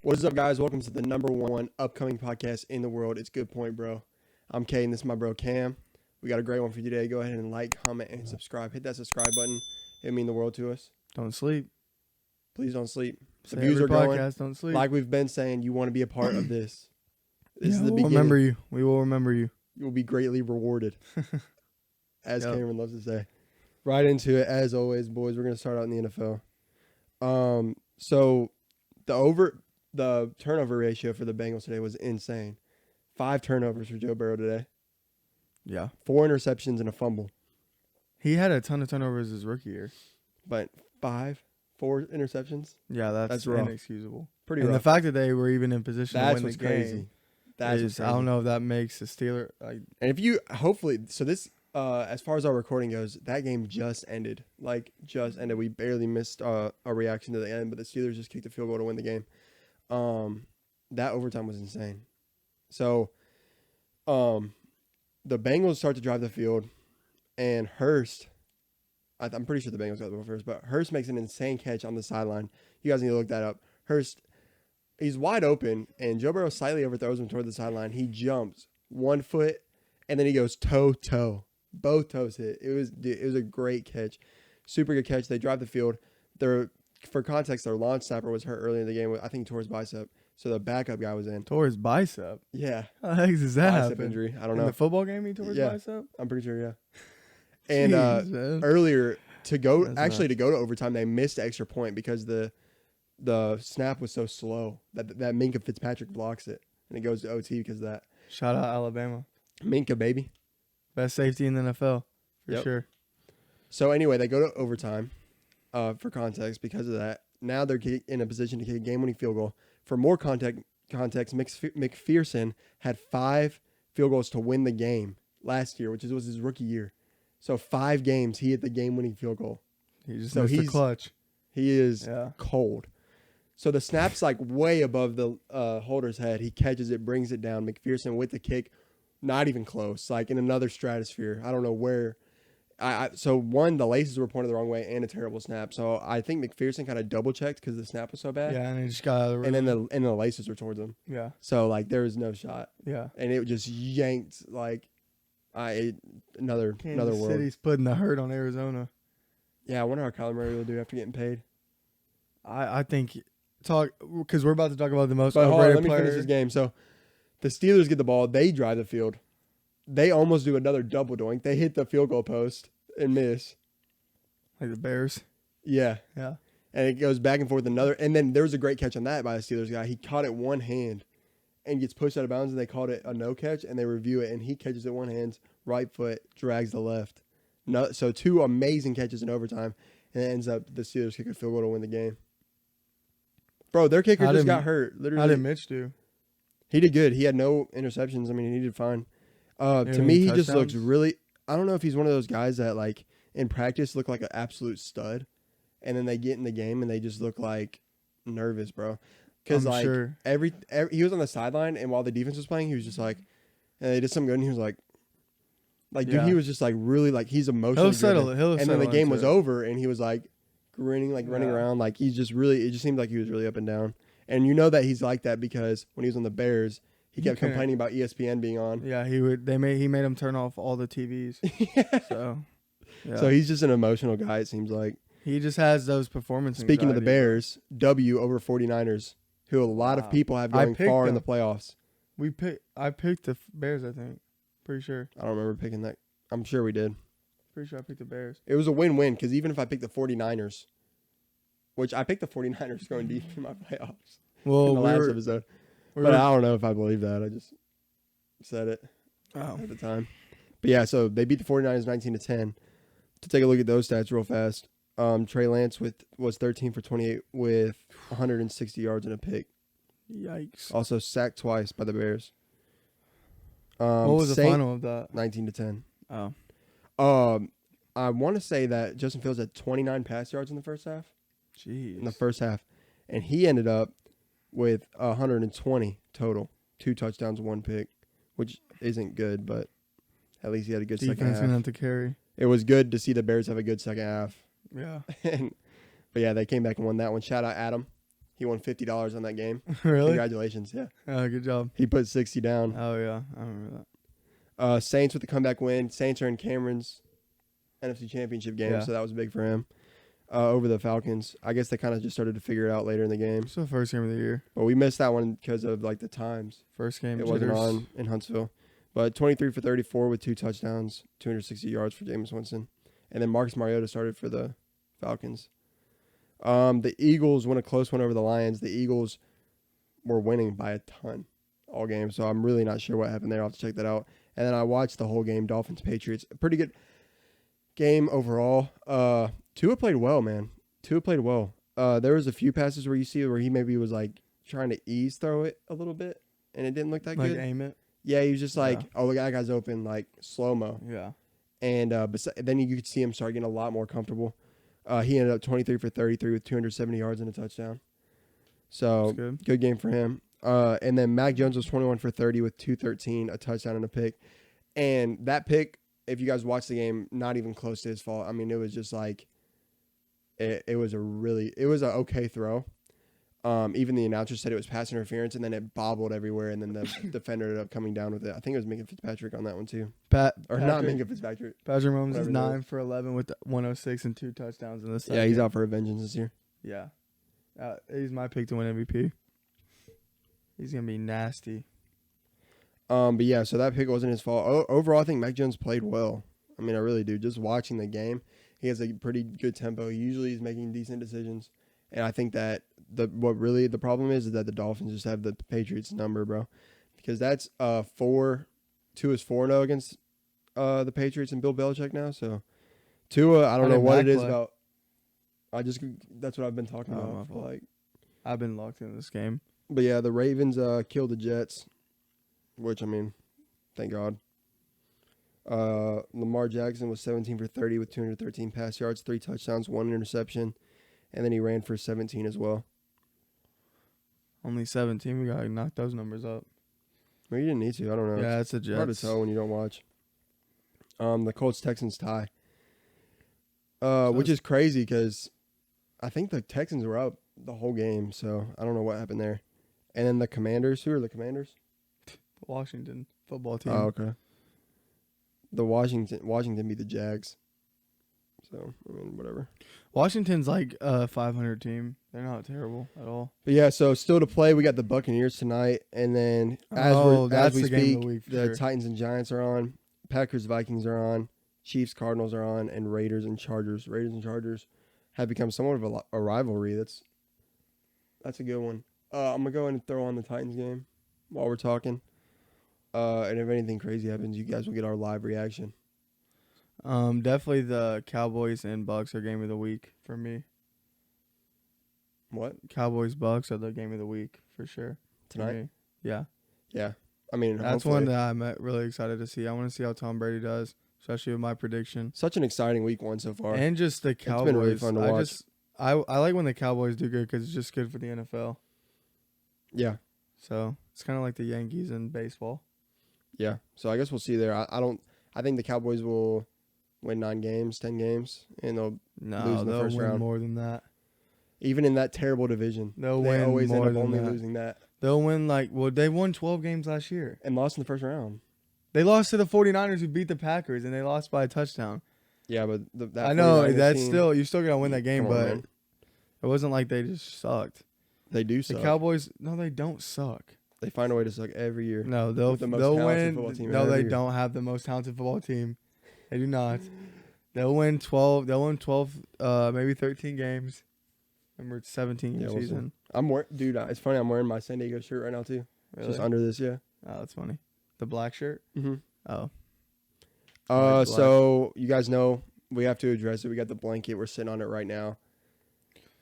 What is up, guys? Welcome to the #1 upcoming podcast in the world. It's Good Point, Bro. I'm Kay, and this is my bro, Cam. We got a great one for you today. Go ahead and like, comment, and subscribe. Hit that subscribe button. It would mean the world to us. Don't sleep. Please don't sleep. The Say views every are going. podcast, don't sleep. Like we've been saying, you want to be a part of this. This is the we'll beginning. remember you. We will remember you. You will be greatly rewarded, as Yep. Cameron loves to say. Right into it, as always, boys. We're going to start out in the NFL. So the turnover ratio for the Bengals today was insane. 5 turnovers for Joe Burrow today. Yeah. 4 interceptions and a fumble. He had a ton of turnovers his rookie year. But 4 interceptions? Yeah, that's rough. inexcusable. Pretty and rough. the fact that they were even in position That's to win what's the crazy. game That's is, what's crazy. I don't know if that makes the Steelers. And if you, hopefully, so this, as far as our recording goes, that game just ended. Just ended. We barely missed a reaction to the end, but the Steelers just kicked a field goal to win the game. That overtime was insane. So, the Bengals start to drive the field, and Hurst, I'm pretty sure the Bengals got the ball first, but Hurst makes an insane catch on the sideline. You guys need to look that up. Hurst, he's wide open, and Joe Burrow slightly overthrows him toward the sideline. He jumps 1 foot, and then he goes toe-toe. Both toes hit. It was a great catch. Super good catch. They drive the field. For context, their launch snapper was hurt earlier in the game. I think tore his bicep. So the backup guy was in. Tore his bicep. Yeah. How the heck does that Bicep happen? injury. I don't know. In the football game he tore his bicep? I'm pretty sure, yeah. And Jeez, man. earlier, to go That's to overtime, they missed the extra point because the snap was so slow that Minkah Fitzpatrick blocks it. And it goes to OT because of that. Shout out Alabama. Minkah, baby. Best safety in the NFL, for Yep. sure. So anyway, they go to overtime for context because of that. Now they're in a position to kick a game-winning field goal. For more context, McPherson had 5 field goals to win the game last year, which was his rookie year. So 5 games, he hit the game-winning field goal. He just missed the clutch. He is cold. So the snap's like way above the holder's head. He catches it, brings it down. McPherson with the kick, not even close, like in another stratosphere. I don't know where. So one, the laces were pointed the wrong way and a terrible snap. So I think McPherson kind of double checked because the snap was so bad. Yeah, and he just got out of the room. And then the laces were towards him. Yeah. So like there was no shot. Yeah. And it just yanked like another world. City's putting the hurt on Arizona. Yeah, I wonder how Kyler Murray will do after getting paid. I think because we're about to talk about the most But hold on, overrated let me player. finish this game. So the Steelers get the ball. They drive the field. They almost do another double doink. They hit the field goal post and miss. Like the Bears. Yeah. Yeah. And it goes back and forth another. And then there was a great catch on that by the Steelers guy. He caught it one hand and gets pushed out of bounds, and they called it a no catch, and they review it, and he catches it one hand, right foot, drags the left. No, so 2 amazing catches in overtime, and it ends up the Steelers kick a field goal to win the game. Bro, their kicker just got hurt. Literally. How did Mitch do? He did good. He had no interceptions. I mean, he did fine. To me, he just looks really. I don't know if he's one of those guys that like in practice look like an absolute stud, and then they get in the game and they just look like nervous, bro. Because like sure. every he was on the sideline, and while the defense was playing, he was just like, and they did something good, and he was like, dude, he was just like really like he's emotional. And then the game was over, and he was like grinning, like running around, like he's just really. It just seemed like he was really up and down, and you know that he's like that because when he was on the Bears. He kept complaining about ESPN being on. Yeah, he made him turn off all the TVs. So he's just an emotional guy, it seems like. He just has those performance Speaking of the anxiety. Bears, W over 49ers, who a lot of people have going far in the playoffs. I picked the Bears, I think. Pretty sure. I don't remember picking that. I'm sure we did. Pretty sure I picked the Bears. It was a win-win because even if I picked the 49ers, which I picked the 49ers going deep in my playoffs in the last episode. But I don't know if I believe that. I just said it at the time. But yeah, so they beat the 49ers 19-10. To take a look at those stats real fast, Trey Lance was 13 for 28 with 160 yards and a pick. Yikes. Also sacked twice by the Bears. What was the final of that? 19-10. Oh. I want to say that Justin Fields had 29 pass yards in the first half. Jeez. In the first half. And he ended up with 120 total. 2 touchdowns, 1 pick, which isn't good, but at least he had a good second half. Defense gonna have to carry. It was good to see the Bears have a good second half. Yeah. But yeah, they came back and won that one. Shout out Adam. He won $50 on that game. Really? Congratulations. Yeah. Oh, good job. He put 60 down. Oh yeah, I remember that. Saints with the comeback win. Saints are in Cameron's NFC Championship game, Yeah. so that was big for him. Over the Falcons. I guess they kind of just started to figure it out later in the game. It's the first game of the year. But we missed that one because of like the times. First game. It wasn't jitters. on in Huntsville. But 23 for 34 with 2 touchdowns, 260 yards for Jameis Winston. And then Marcus Mariota started for the Falcons. The Eagles won a close one over the Lions. The Eagles were winning by a ton all game, so I'm really not sure what happened there. I'll have to check that out. And then I watched the whole game, Dolphins-Patriots. A pretty good game overall. Tua played well, man. Tua played well. There was a few passes where you see where he maybe was like trying to ease throw it a little bit, and it didn't look that good. Like aim it. Yeah, he was just like, Yeah. oh, that guy's open, like slow-mo. Yeah. And then you could see him start getting a lot more comfortable. He ended up 23 for 33 with 270 yards and a touchdown. So, That's good game for him. And then Mac Jones was 21 for 30 with 213, a touchdown and a pick. And that pick, if you guys watch the game, not even close to his fault. I mean, it was just like, it was an okay throw. Even the announcer said it was pass interference, and then it bobbled everywhere, and then the defender ended up coming down with it. I think it was Minka Fitzpatrick on that one too. Not Minka Fitzpatrick. Patrick Mahomes is Whatever it 9 for 11 with 106 and 2 touchdowns in the second. Yeah, he's out for a vengeance this year. Yeah. He's my pick to win MVP. He's going to be nasty. But yeah, so that pick wasn't his fault. Overall, I think Mac Jones played well. I mean, I really do. Just watching the game, he has a pretty good tempo. He usually is making decent decisions. And I think that the problem is that the Dolphins just have the Patriots number, bro. Because that's 4-2 is 4-0 against the Patriots and Bill Belichick now. So Tua, I don't know what it is about. That's what I've been talking about for like. I've been locked in this game. But yeah, the Ravens killed the Jets, which I mean, thank God. Lamar Jackson was 17 for 30 with 213 pass yards, 3 touchdowns, 1 interception, and then he ran for 17 as well. Only 17. We gotta knock those numbers up. Well, you didn't need to. I don't know. Yeah, it's a Jets. Hard to tell when you don't watch. The Colts-Texans tie, which is crazy because I think the Texans were up the whole game, so I don't know what happened there. And then the Commanders. Who are the Commanders? Washington football team. Oh, okay. The Washington beat the Jags. So, I mean, whatever. Washington's like a 500 team. They're not terrible at all. But yeah, so still to play, we got the Buccaneers tonight, and then as we speak, the Titans and Giants are on, Packers Vikings are on, Chiefs Cardinals are on, and Raiders and Chargers. Raiders and Chargers have become somewhat of a rivalry. That's a good one. I'm gonna go and throw on the Titans game while we're talking. And if anything crazy happens, you guys will get our live reaction. Definitely the Cowboys and Bucks are game of the week for me. What? Cowboys Bucks are the game of the week for sure. Tonight? Yeah. Yeah. I mean, that's one that I'm really excited to see. I want to see how Tom Brady does, especially with my prediction. Such an exciting week one so far. And just the Cowboys. It's been really fun to watch. I like when the Cowboys do good because it's just good for the NFL. Yeah. So it's kind of like the Yankees in baseball. Yeah. So I guess we'll see there. I think the Cowboys will win 10 games, and they'll lose in the first round. More than that. Even in that terrible division, they always end up only losing that. They'll win they won 12 games last year and lost in the first round. They lost to the 49ers who beat the Packers, and they lost by a touchdown. Yeah, but I know that's you still gotta win that game, but man. It wasn't like they just sucked. They do suck. The Cowboys, no, they don't suck. They find a way to suck every year. No, they'll win. No, they don't have the most talented football team. They do not. They'll win 12. They'll win 12, maybe 13 games. Remember, it's 17 game season. It's funny. I'm wearing my San Diego shirt right now too. Really? Just under this, yeah. Oh, that's funny. The black shirt. Mm-hmm. Oh. So you guys know we have to address it. We got the blanket. We're sitting on it right now.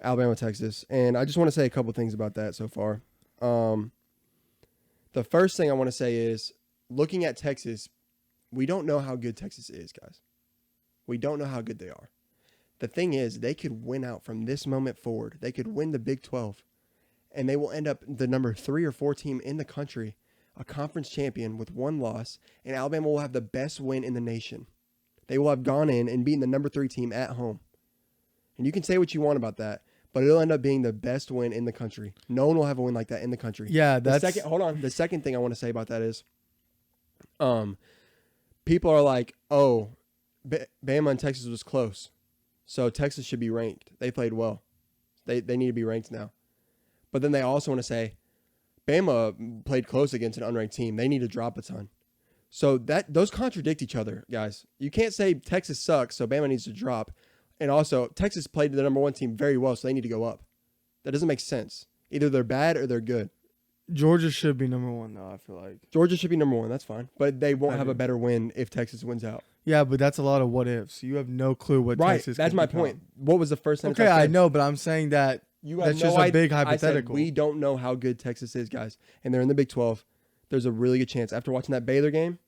Alabama, Texas, and I just want to say a couple things about that so far. The first thing I want to say is, looking at Texas, we don't know how good Texas is, guys. We don't know how good they are. The thing is, they could win out from this moment forward. They could win the Big 12, and they will end up the number 3 or 4 team in the country, a conference champion with 1 loss, and Alabama will have the best win in the nation. They will have gone in and beaten the number 3 team at home. And you can say what you want about that, but it'll end up being the best win in the country. No one will have a win like that in the country. Yeah, that's... The second thing I want to say about that is, people are like, oh, Bama and Texas was close, so Texas should be ranked. They played well. They need to be ranked now. But then they also want to say, Bama played close against an unranked team. They need to drop a ton. So those contradict each other, guys. You can't say Texas sucks, so Bama needs to drop. And also, Texas played the number 1 team very well, so they need to go up. That doesn't make sense. Either they're bad or they're good. Georgia should be number 1, though, I feel like. Georgia should be number 1. That's fine. But they won't have a better win if Texas wins out. Yeah, but that's a lot of what ifs. You have no clue what Texas Right, that's my point. What was the first sentence? Okay, I know, but I'm saying that that's just a big hypothetical. I said we don't know how good Texas is, guys. And they're in the Big 12. There's a really good chance. After watching that Baylor game,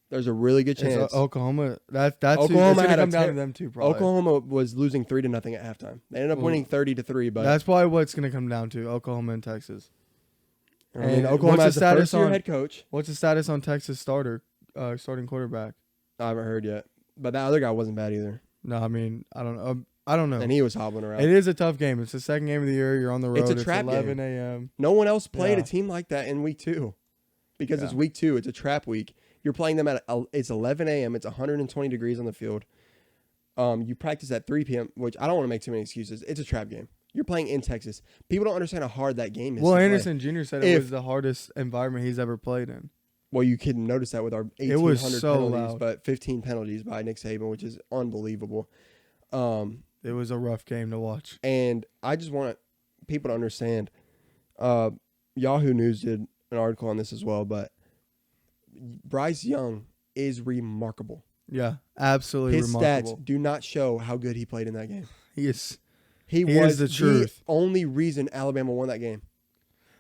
there's a really good chance. Oklahoma, that's Oklahoma had to come down to them too, probably. Oklahoma was losing 3-0 at halftime. They ended up winning 30-3, but that's probably what it's going to come down to, Oklahoma and Texas. I mean, Oklahoma has the first-year head coach. What's the status on Texas starting quarterback? I haven't heard yet, but that other guy wasn't bad either. No, I mean, I don't know. And he was hobbling around. It is a tough game. It's the second game of the year. You're on the road. It's a trap game. 11 a.m. No one else played a team like that in week 2 because it's week 2. It's a trap week. You're playing them it's 11 a.m. It's 120 degrees on the field. You practice at 3 p.m., which I don't want to make too many excuses. It's a trap game. You're playing in Texas. People don't understand how hard that game is. Well, Anderson Jr. said it was the hardest environment he's ever played in. Well, you can notice that with our 1,800 penalties, but 15 penalties by Nick Saban, which is unbelievable. It was a rough game to watch. And I just want people to understand. Yahoo News did an article on this as well, but Bryce Young is remarkable. Yeah, absolutely remarkable. His stats do not show how good he played in that game. He was the truth. Only reason Alabama won that game.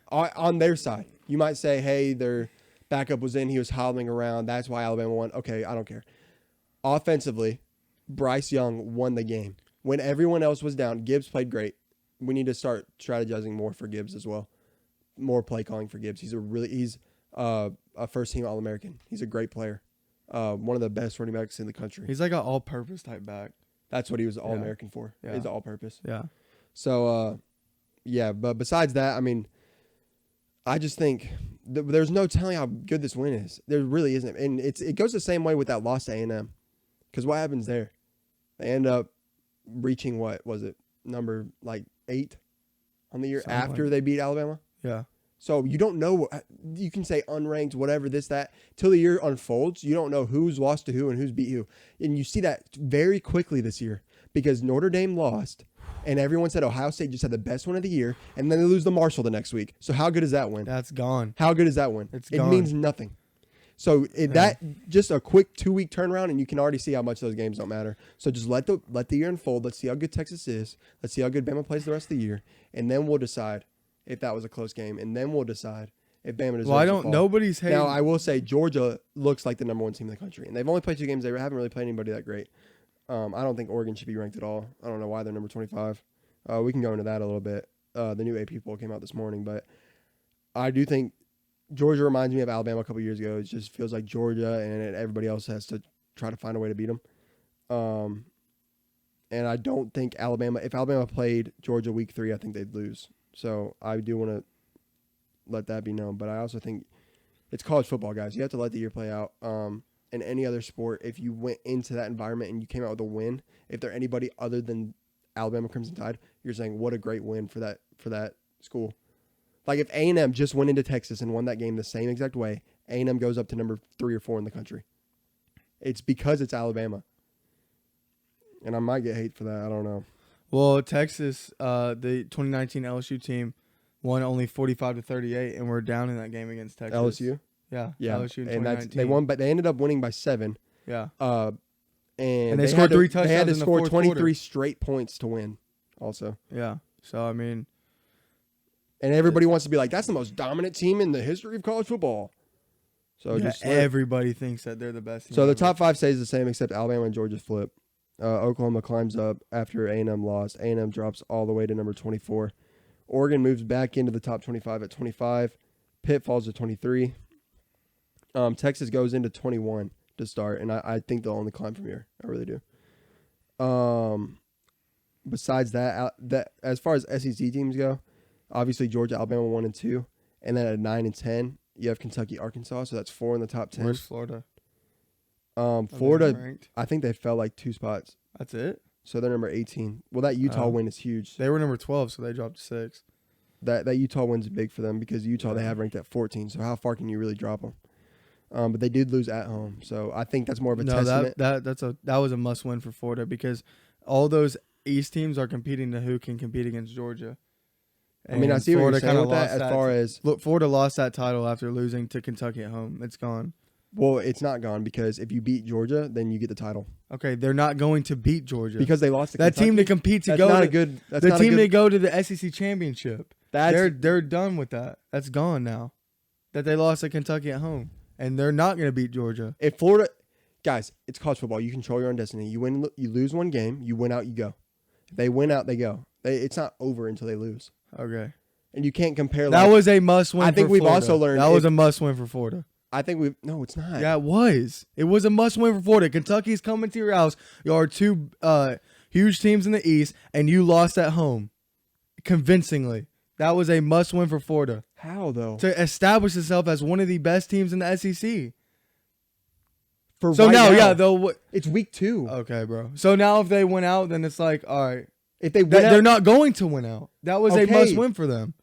On their side. You might say, hey, their backup was in. He was hobbling around. That's why Alabama won. Okay, I don't care. Offensively, Bryce Young won the game. When everyone else was down, Gibbs played great. We need to start strategizing more for Gibbs as well. More play calling for Gibbs. He's a first-team All-American. He's a great player. One of the best running backs in the country. He's like an all-purpose type back. That's what he was All-American for. Yeah. He's all-purpose. Yeah. So, but besides that, I mean, I just think there's no telling how good this win is. There really isn't. And it goes the same way with that loss to A&M. Because what happens there? They end up reaching, what was it, number 8 on the year after they beat Alabama? Yeah. So you don't know. You can say unranked, whatever, this, that. Till the year unfolds, you don't know who's lost to who and who's beat who. And you see that very quickly this year because Notre Dame lost, and everyone said Ohio State just had the best win of the year, and then they lose to Marshall the next week. So how good is that win? That's gone. How good is that win? It means nothing. So that just a quick 2-week turnaround, and you can already see how much those games don't matter. So just let the year unfold. Let's see how good Texas is. Let's see how good Bama plays the rest of the year, and then we'll decide if that was a close game, and then we'll decide if Bama deserves to fall. Nobody's hating. Now, I will say Georgia looks like the number 1 team in the country, and they've only played 2 games. They haven't really played anybody that great. I don't think Oregon should be ranked at all. I don't know why they're number 25. We can go into that a little bit. The new AP poll came out this morning, but I do think Georgia reminds me of Alabama a couple years ago. It just feels like Georgia and everybody else has to try to find a way to beat them. And I don't think if Alabama played Georgia week 3, I think they'd lose. So I do want to let that be known. But I also think it's college football, guys. You have to let the year play out. In any other sport, if you went into that environment and you came out with a win, if they're anybody other than Alabama Crimson Tide, you're saying what a great win for that school. Like if A&M just went into Texas and won that game the same exact way, A&M goes up to number 3 or 4 in the country. It's because it's Alabama. And I might get hate for that. I don't know. Well, Texas, the 2019 LSU team won only 45-38, and we're down in that game against Texas. LSU? Yeah. LSU in 2019. They won, but they ended up winning by 7. Yeah. And they scored 3 touchdowns. They had to in the score fourth 23 quarter. straight points to win. Also. Yeah. So I mean, and everybody wants to be like, that's the most dominant team in the history of college football. So just everybody thinks that they're the best team. So the top 5 stays the same except Alabama and Georgia flip. Oklahoma climbs up after A&M lost. A&M drops all the way to number 24. Oregon moves back into the top 25 at 25. Pitt falls to 23. Texas goes into 21 to start, and I think they'll only climb from here. I really do. besides that, as far as SEC teams go, obviously Georgia, Alabama 1 and 2, and then at 9 and 10, you have Kentucky, Arkansas. So that's 4 in the top 10. Where's Florida? Florida, I think they fell like 2 spots. That's it. So they're number 18. Well, that Utah win is huge. They were number 12, so they dropped to 6. That Utah win's big for them because Utah they have ranked at 14. So how far can you really drop them? But they did lose at home, so I think that's more of a testament. That was a must win for Florida because all those East teams are competing to who can compete against Georgia. And I mean, I see Florida what you're saying with that. As far as Florida lost that title after losing to Kentucky at home, it's gone. Well, it's not gone because if you beat Georgia, then you get the title. Okay, they're not going to beat Georgia because they lost to that Kentucky? Team to compete to that's go. Not to, a good. That's the not team a good, to go to the SEC championship. They're done with that. That's gone now. That they lost to Kentucky at home, and they're not going to beat Georgia. If Florida, guys, it's college football. You control your own destiny. You win, you lose one game. You win out, you go. If they win out, they go. It's not over until they lose. Okay. And you can't compare. That was a must win. I think we've also learned that was a must win for Florida. I think no, it's not. Yeah, it was. It was a must win for Florida. Kentucky's coming to your house. You are 2 huge teams in the East, and you lost at home convincingly. That was a must win for Florida. How though? To establish itself as one of the best teams in the SEC. It's week 2. Okay, bro. So now if they win out, then it's like, all right. If they win they're not going to win out. That was a must win for them.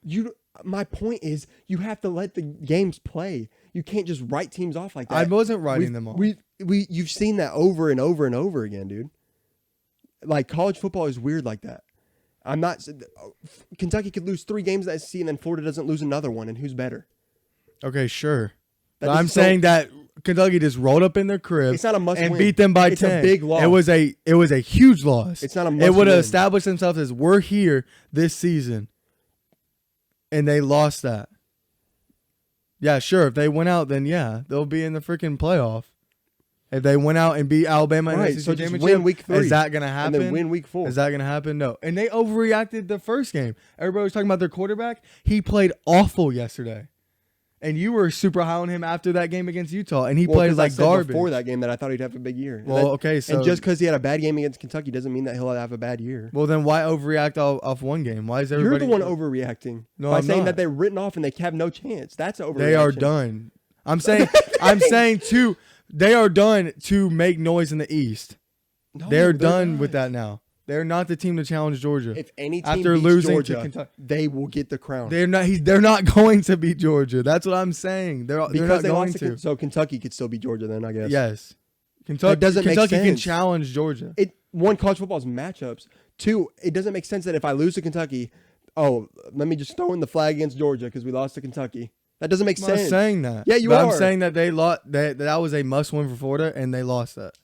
My point is, you have to let the games play. You can't just write teams off like that. I wasn't writing them off. You've seen that over and over and over again, dude. Like college football is weird like that. I'm not. Kentucky could lose 3 games in the SEC and then Florida doesn't lose another one, and who's better? Okay, sure. But I'm saying that Kentucky just rolled up in their crib. It's not a must and win. Beat them by 10. It's a big loss. It was a huge loss. It's not a must win. It would have established themselves as we're here this season, and they lost that. Yeah, sure. If they went out, then yeah, they'll be in the freaking playoff. If they went out and beat Alabama in the SEC so just championship, win week 3. Is that going to happen? And then win week 4. Is that going to happen? No. And they overreacted the first game. Everybody was talking about their quarterback. He played awful yesterday. And you were super high on him after that game against Utah, and he played like garbage. Before that game that I thought he'd have a big year. Well, and just because he had a bad game against Kentucky doesn't mean that he'll have a bad year. Well, then why overreact off one game? Why is everybody? You're the one overreacting by saying that they're written off and they have no chance. That's overreaction. They are done. I'm saying they are done to make noise in the East. No, they're done with that now. They're not the team to challenge Georgia. If any team after beats losing Georgia, to Kentucky, they will get the crown. They're not going to beat Georgia. That's what I'm saying. They're not going to. So Kentucky could still beat Georgia then, I guess. Yes. Kentucky can challenge Georgia. One, college football's matchups. 2, it doesn't make sense that if I lose to Kentucky, let me just throw in the flag against Georgia because we lost to Kentucky. That doesn't make sense. I'm not saying that. Yeah, you are. I'm saying that they lost. That was a must win for Florida, and they lost that.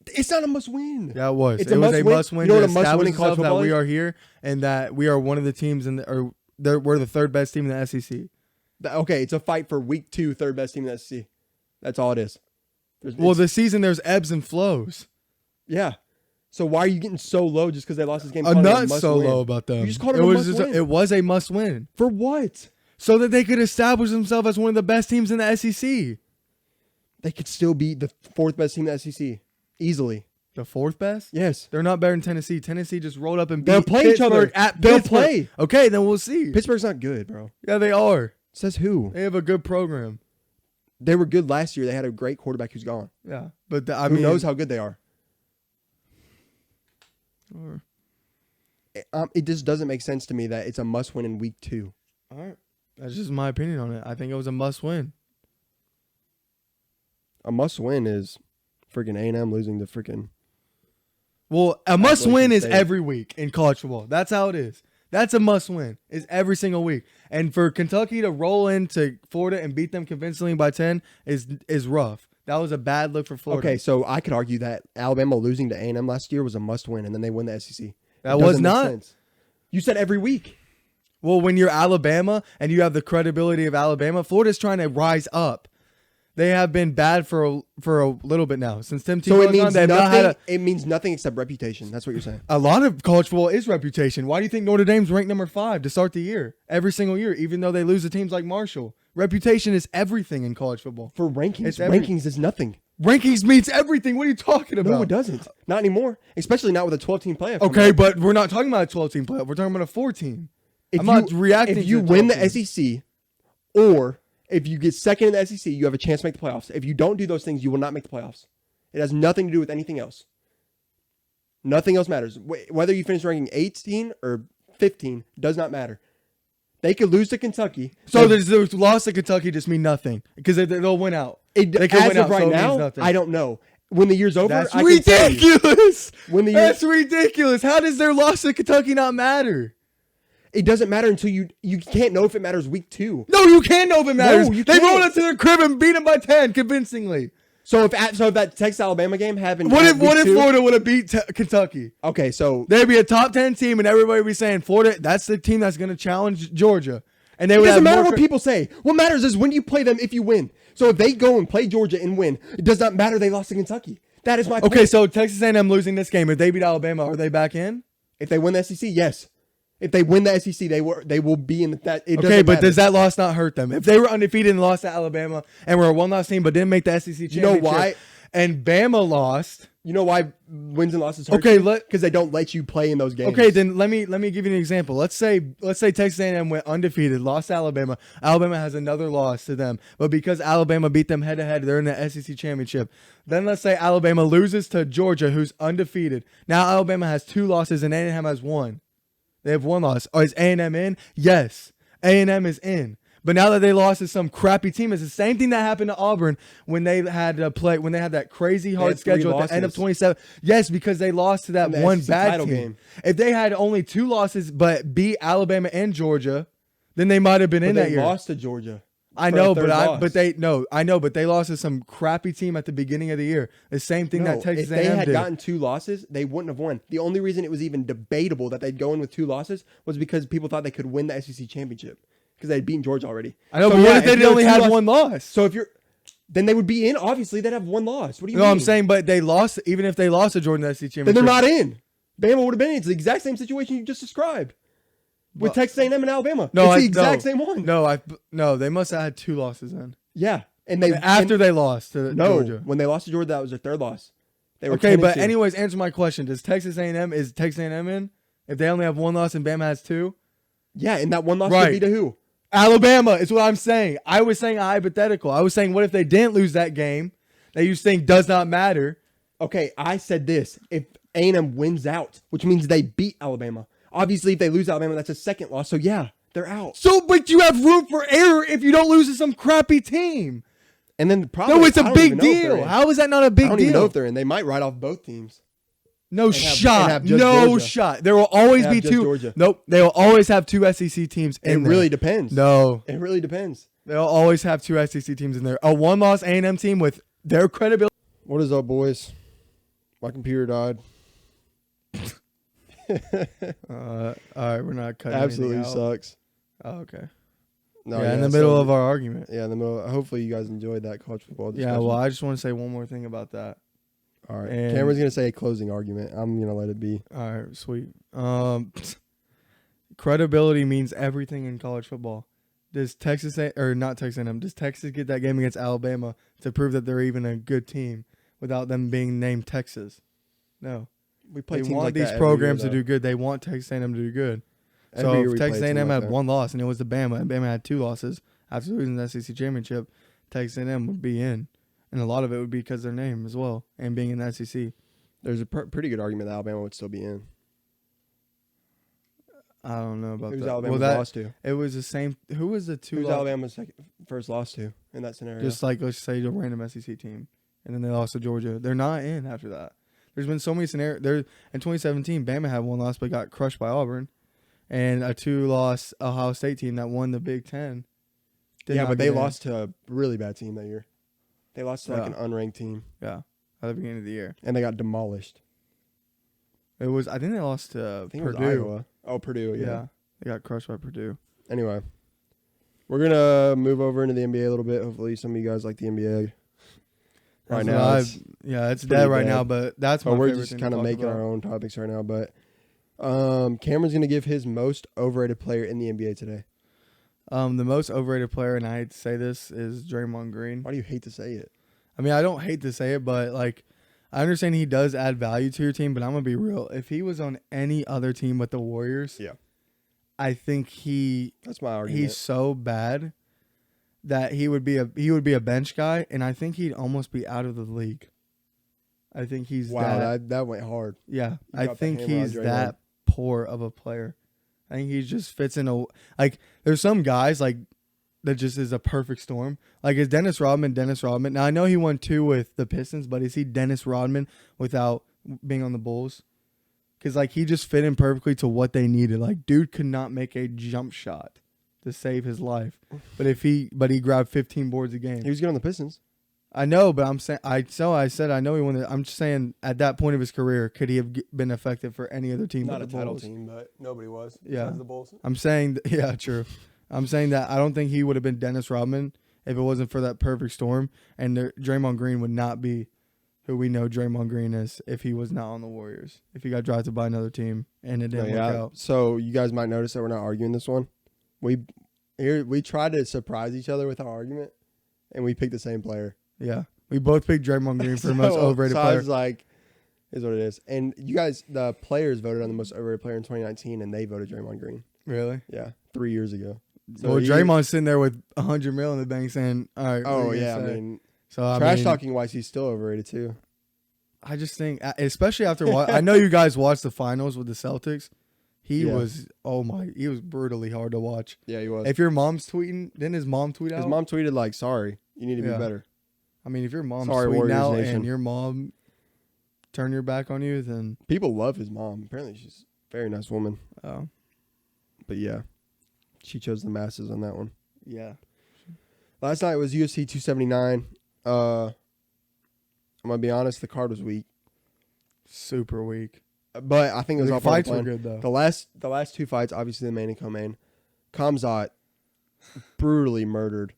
It's not a must win. Yeah, it was. It was a must win. You know what a must win in college football is? That we are here and that we are one of the teams we're the 3rd best team in the SEC. Okay, it's a fight for week 2, 3rd best team in the SEC. That's all it is. This season there's ebbs and flows. Yeah. So why are you getting so low just because they lost this game? I'm not so low about them. You just called it a must win. It was a must win. For what? So that they could establish themselves as one of the best teams in the SEC. They could still be the 4th best team in the SEC. Easily. The 4th best? Yes. They're not better than Tennessee. Tennessee just rolled up and beat They'll play Pittsburgh each other. They'll Pittsburgh. Play. Okay, then we'll see. Pittsburgh's not good, bro. Yeah, they are. Says who? They have a good program. They were good last year. They had a great quarterback who's gone. Yeah. But who knows how good they are? It just doesn't make sense to me that it's a must win in week 2. All right. That's just my opinion on it. I think it was a must win. A must win is freaking A&M losing to freaking. Well, a must win is every week in college football. That's how it is. That's a must win. Is every single week. And for Kentucky to roll into Florida and beat them convincingly by 10 is rough. That was a bad look for Florida. Okay, so I could argue that Alabama losing to A&M last year was a must win, and then they win the SEC. That was not. Sense. You said every week. Well, when you're Alabama and you have the credibility of Alabama, Florida's trying to rise up. They have been bad for a little bit now since Tim Tebow. So it means nothing. It means nothing except reputation. That's what you're saying. A lot of college football is reputation. Why do you think Notre Dame's ranked number 5 to start the year every single year, even though they lose to teams like Marshall? Reputation is everything in college football. For rankings, rankings is nothing. Rankings means everything. What are you talking about? No, it doesn't. Not anymore. Especially not with a 12-team playoff. Okay, but we're not talking about a 12-team playoff. We're talking about a 4-team. I'm not reacting. If you win the SEC, or if you get second in the SEC, you have a chance to make the playoffs. If you don't do those things, you will not make the playoffs. It has nothing to do with anything else. Nothing else matters. Whether you finish ranking 18 or 15 does not matter. They could lose to Kentucky. So the loss to Kentucky just mean nothing because they'll win out. They could as win of out, right so it now, means nothing. I don't know. When the year's over, That's I can tell you. ridiculous. That's ridiculous. How does their loss to Kentucky not matter? It doesn't matter until you can't know if it matters week 2. No, you can know if it matters. No, you they can't. rolled up to their crib and beat them by 10 convincingly. So if that Texas Alabama game happened, What if two, Florida would have beat Kentucky? Okay, so They'd be a top 10 team, and everybody would be saying Florida. That's the team that's going to challenge Georgia. And they it would doesn't have matter more what people say. What matters is when you play them if you win. So if they go and play Georgia and win, it does not matter they lost to Kentucky. That is my point. Okay, so Texas A&M losing this game. If they beat Alabama, are they back in? If they win the SEC, yes. If they win the SEC, they will be in that. It Okay, but matter. does that loss not hurt them? If they were undefeated and lost to Alabama and were a one-loss team but didn't make the SEC championship, You know why? And Bama lost. You know why wins and losses hurt? Okay, because they don't let you play in those games. Okay, then let me give you an example. Let's say Texas A&M went undefeated, lost to Alabama. Alabama has another loss to them, but because Alabama beat them head to head, they're in the SEC championship. Then let's say Alabama loses to Georgia, who's undefeated. Now Alabama has 2 losses and A&M has 1. They have 1 loss. Oh, is A&M in? Yes, A&M is in. But now that they lost to some crappy team, it's the same thing that happened to Auburn when they had to play, when they had that crazy hard schedule at the end of 27. Yes, because they lost to that one bad team. Game. If they had only 2 losses but beat Alabama and Georgia, then they might have been in that year. They lost to Georgia. I know, but they lost to some crappy team at the beginning of the year. The same thing that Texas A&M did. If they had gotten 2 losses, they wouldn't have won. The only reason it was even debatable that they'd go in with 2 losses was because people thought they could win the SEC championship. Because they had beaten Georgia already. I know, but what if they only had 1 loss? So then they would be in. Obviously, they'd have 1 loss. What do you mean? No, I'm saying, but they lost. Even if they lost to Georgia in the SEC championship, then they're not in. Bama would have been in. It's the exact same situation you just described with Texas A&M and Alabama. It's the exact same one. No, they must have had 2 losses then. Yeah, and they lost to Georgia. When they lost to Georgia, that was their 3rd loss. They were okay, but anyways, answer my question: is Texas A&M in? If they only have 1 loss and Bama has 2? Yeah, and that 1 loss would be to who? Alabama is what I'm saying. I was saying a hypothetical. I was saying, what if they didn't lose that game that you think does not matter? Okay, I said this. If A&M wins out, which means they beat Alabama. Obviously, if they lose Alabama, that's a 2nd loss. So, yeah, they're out. So, but you have room for error if you don't lose to some crappy team. And then probably... No, it's a big deal. How is that not a big deal? I don't even know if they're in. They might write off both teams. No shot. No shot. There will always be 2. Georgia. Nope. They will always have 2 SEC teams in there. It really depends. No. It really depends. They'll always have 2 SEC teams in there. A 1-loss A&M team with their credibility. What is up, boys? My computer died. All right, we're not cutting Absolutely anything out. Sucks. Oh, okay. No, in the middle of our argument. Yeah, in the middle. Hopefully, you guys enjoyed that college football discussion. Yeah, well, I just want to say one more thing about that. All right. Cameron's going to say a closing argument. I'm going to let it be. All right, sweet. Credibility means everything in college football. Does Texas get that game against Alabama to prove that they're even a good team without them being named Texas? No. We play they teams want like these that programs every to year, do good. They want Texas A&M to do good. Every So year if we Texas play a A&M team had like 1 loss and it was to Bama, and Bama had 2 losses after losing the SEC championship, Texas A&M would be in. And a lot of it would be because of their name as well and being in the SEC. There's a pretty good argument that Alabama would still be in. I don't know about Who's that. Alabama's lost to? It was the same. Who was the 2 Who's loss? Alabama's first loss to in that scenario? Just like, let's say, a random SEC team. And then they lost to Georgia. They're not in after that. There's been so many scenarios. In 2017, Bama had 1 loss but got crushed by Auburn. And a 2-loss Ohio State team that won the Big Ten. Yeah, but they lost to a really bad team that year. They lost to an unranked team. Yeah, at the beginning of the year. And they got demolished. I think they lost to Purdue. It was Iowa. Oh, Purdue, yeah. They got crushed by Purdue. Anyway, we're going to move over into the NBA a little bit. Hopefully some of you guys like the NBA. Right now, it's dead right now, but that's my favorite thing. We're just kind of making our own topics right now. But Cameron's going to give his most overrated player in the NBA today. The most overrated player, and I hate to say this, is Draymond Green. Why do you hate to say it? I mean, I don't hate to say it, but like, I understand he does add value to your team, but I'm gonna be real. If he was on any other team but the Warriors, Yeah. I think That's my argument. he's so bad that he would be a bench guy, and I think he'd almost be out of the league. I think he's that went hard. Yeah, You I dropped the think hammer on he's Draymond. that poor of a player. I think he just fits in a like. There's some guys like that just is a perfect storm. Like is Dennis Rodman. Now I know he won 2 with the Pistons, but is he Dennis Rodman without being on the Bulls? Because like he just fit in perfectly to what they needed. Like dude could not make a jump shot to save his life, but he grabbed 15 boards a game. He was good on the Pistons. I know, but I'm saying I said I know he won. I'm just saying at that point of his career, could he have been effective for any other team? Not but a the title Bulls? team, but nobody was. Yeah. Besides the Bulls. I'm saying, yeah, true. I'm saying that I don't think he would have been Dennis Rodman if it wasn't for that perfect storm, and Draymond Green would not be who we know Draymond Green is if he was not on the Warriors. If he got drafted by another team and it didn't work out. So you guys might notice that we're not arguing this one. We tried to surprise each other with our argument, and we picked the same player. Yeah, we both picked Draymond Green for the most overrated player. I was like, is what it is. And you guys, the players voted on the most overrated player in 2019, and they voted Draymond Green. Really? Yeah, 3 years ago. So well, Draymond's sitting there with $100 million in the bank saying, all right. Oh, yeah. I mean, so trash talking wise, he's still overrated, too. I just think, especially after I know you guys watched the finals with the Celtics. He was brutally hard to watch. Yeah, he was. If your mom's tweeting, didn't his mom tweet out? His mom tweeted, like, sorry, you need to be better. I mean, if your mom's Sorry, tweeting Warriors out Nation. and your mom turn your back on you, then. People love his mom. Apparently, she's a very nice woman. Oh. But, yeah, she chose the masses on that one. Yeah. Last night was UFC 279. I'm going to be honest, the card was weak. Super weak. But I think it was The all part of fights the were plan. good, though. The last 2 fights, obviously the main and co-main, Khamzat brutally murdered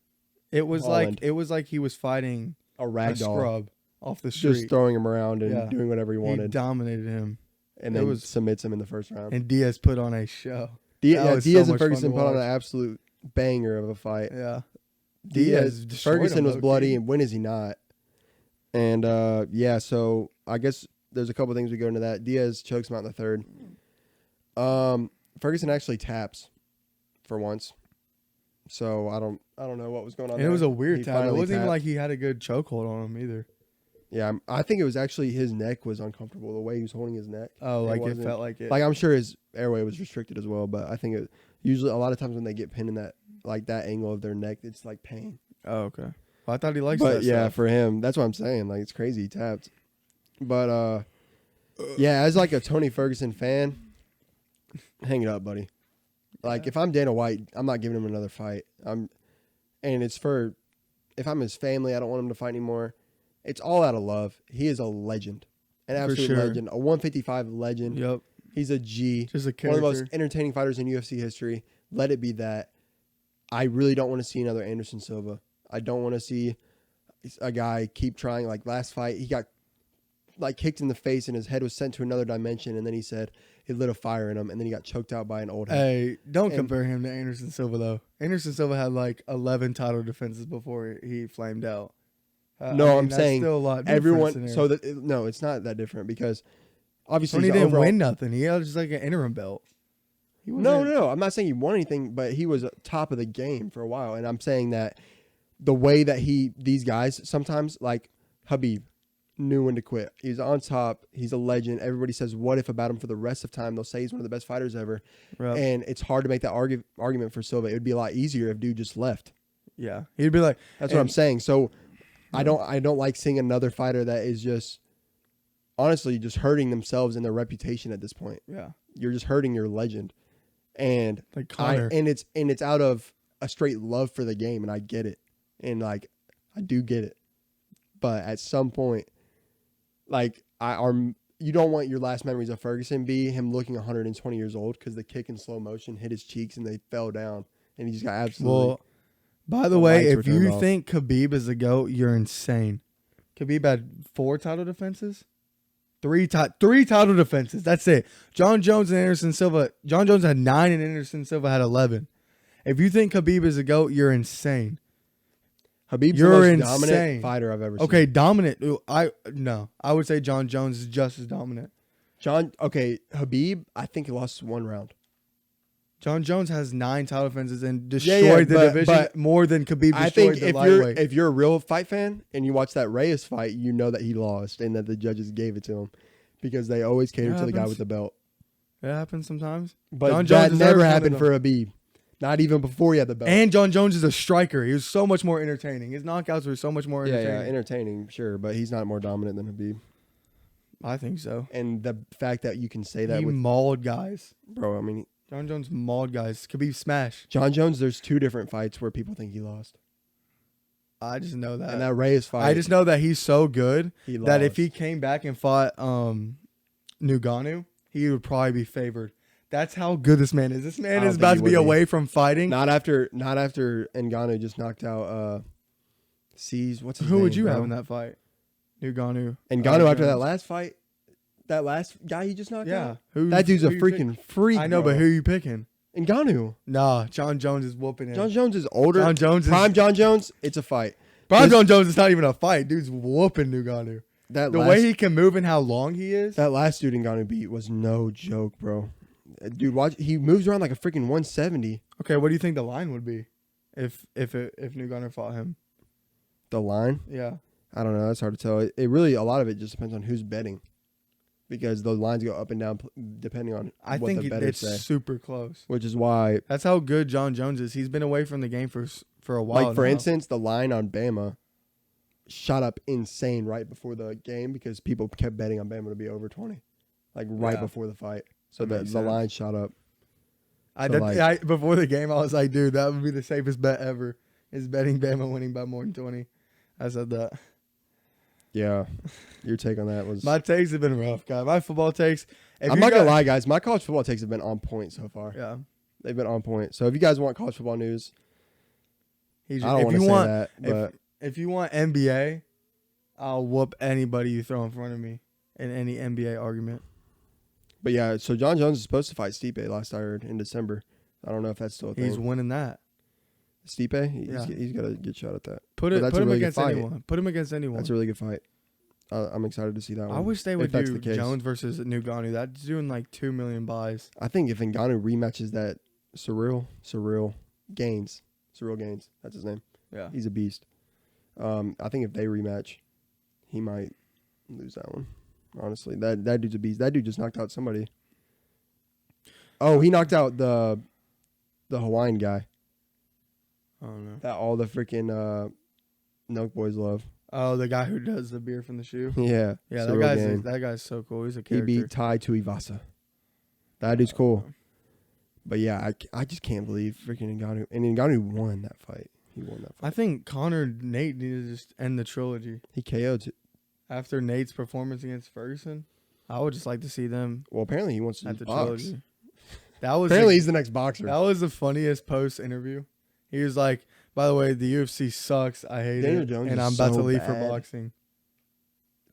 It was Holland. like he was fighting a a ragdoll, scrub off the street. just throwing him around and Yeah. doing whatever he He wanted, dominated him. and it then was- submits him in the first round. And Diaz put on a show. Diaz was so and much fun Ferguson to put on an watch. absolute banger of a fight. Yeah. Diaz, destroyed Ferguson him, was low-key. bloody, and when is he not? And so I guess there's a couple things we go into that. Diaz chokes him out in the third. Ferguson actually taps for once, so I don't know what was going on. And it was a weird He tap. It finally wasn't even tapped. like he had a good chokehold on him either. Yeah, I think it was actually his neck was uncomfortable, the way he was holding his neck. Oh, like it wasn't- felt like it. Like I'm sure his airway was restricted as well, but I think it usually a lot of times when they get pinned in that like that angle of their neck, it's like pain. Oh, okay. Well, I thought he liked But that yeah, stuff. for him, that's what I'm saying. Like it's crazy he tapped. But yeah, as like a Tony Ferguson fan, hang it up, buddy. Like if I'm Dana White, I'm not giving him another fight. And it's for if I'm his family, I don't want him to fight anymore. It's all out of love. He is a legend, an For absolute sure. legend, a 155 legend. Yep. He's a G. Just a One of character. the most entertaining fighters in UFC history. Let it be that. I really don't want to see another Anderson Silva. I don't want to see a guy keep trying. Like last fight, he got like kicked in the face and his head was sent to another dimension. And then he said it lit a fire in him. And then he got choked out by an old head. Hey, don't And- compare him to Anderson Silva though. Anderson Silva had like 11 title defenses before he flamed out. No, I'm that's saying still a lot different Everyone. scenario. So that no, it's not that different because obviously Tony he's the didn't overall- win nothing. He had just like an interim belt. He No, wasn't- no. I'm not saying he won anything, but he was top of the game for a while. And I'm saying that the way that these guys sometimes, like Habib, knew when to quit. He's on top. He's a legend. Everybody says what if about him for the rest of time. They'll say he's one of the best fighters ever. Right. And it's hard to make that argument for Silva. It would be a lot easier if dude just left. Yeah, he'd be like, That's what I'm saying. So I don't like seeing another fighter that is just honestly just hurting themselves and their reputation at this point. yeah, You're just hurting your legend. And like Connor. it's out of a straight love for the game, and I get it, and like I do get it, but at some point, like you don't want your last memories of Ferguson be him looking 120 years old because the kick in slow motion hit his cheeks and they fell down, and he just got absolutely. Well, by the the way, lights were if you turned off. think Khabib is the GOAT, you're insane. Khabib had 4 title defenses. 3 title defenses. That's it. John Jones and Anderson Silva. John Jones had 9 and Anderson Silva had 11. If you think Khabib is a GOAT, you're insane. Habib's You're the most insane. dominant fighter I've ever seen. Okay, dominant. I would say John Jones is just as dominant. Habib, I think he lost one round. John Jones has 9 title defenses and destroyed the division but more than Khabib destroyed I think the lightweight. if you're a real fight fan and you watch that Reyes fight, you know that he lost and that the judges gave it to him because they always cater to the guy with the belt. It happens sometimes. But John that Jones never happened for Habib. Not even before he had the belt. And John Jones is a striker. He was so much more entertaining. His knockouts were so much more entertaining. Yeah, entertaining, sure, but he's not more dominant than Habib. I think so. And the fact that you can say that He mauled guys. Bro, I mean, John Jones mauled guys. Khabib smash. John Jones, there's 2 different fights where people think he lost. I just know that. And that Reyes fight. I just know that he's so good that if lost. he came back and fought Ngannou, he would probably be favored. That's how good this man is. This man is about to be away from fighting. Not after Ngannou just knocked out C's. What's his name? Who would you bro? have in that fight? Ngannou. Ngannou after that last fight, that last guy he just knocked out. That dude's a freaking freak. I know, bro. but who are you picking? Ngannou. Nah, John Jones is whooping him. John Jones is older. John Jones Prime John Jones. It's a fight. John Jones is not even a fight. Dude's whooping Ngannou. The way he can move and how long he is. That last dude Ngannou beat was no joke, bro. Dude, watch. He moves around like a freaking 170. Okay, what do you think the line would be if Ngannou fought him? The line? Yeah. I don't know. That's hard to tell. It really, a lot of it just depends on who's betting. Because the lines go up and down depending on what the bettors say. Super close. Which is why. That's how good John Jones is. He's been away from the game for a while. Like, for instance, the line on Bama shot up insane right before the game because people kept betting on Bama to be over 20. Like, right before the fight. So the line shot up. Before the game, I was like, dude, that would be the safest bet ever. Is betting Bama winning by more than 20. I said that. Yeah. Your take on that was... My takes have been rough, guys. My football takes... I'm not going to lie, guys. My college football takes have been on point so far. Yeah. They've been on point. So if you guys want college football news, I don't want to say that. But if you want NBA, I'll whoop anybody you throw in front of me in any NBA argument. But yeah, so John Jones is supposed to fight Stipe last I heard in December. I don't know if that's still a thing. He's winning that. Stipe? He's got to get shot at that. Put him against anyone. Put him against anyone. That's a really good fight. I'm excited to see that one. I wish they would do Jones versus Ngannou. That's doing like 2 million buys. I think if Ngannou rematches that Cyril Gaines, that's his name. Yeah. He's a beast. I think if they rematch, he might lose that one. Honestly, that dude's a beast. That dude just knocked out somebody. Oh, he knocked out the Hawaiian guy. I don't know. That all the freaking Nelk boys love. Oh, the guy who does the beer from the shoe. Yeah. Yeah, that guy's so cool. He's a character. He beat Tai Tuivasa. That dude's cool. But yeah, I just can't believe freaking Ngannou. And Ngannou won that fight. He won that fight. I think Conor Nate needed to just end the trilogy. He KO'd. After Nate's performance against Ferguson, I would just like to see them. Well, apparently he wants to at the box. trilogy. He's the next boxer. That was the funniest post interview. He was like, "By the way, the UFC sucks. I hate it, and I'm about to leave for boxing."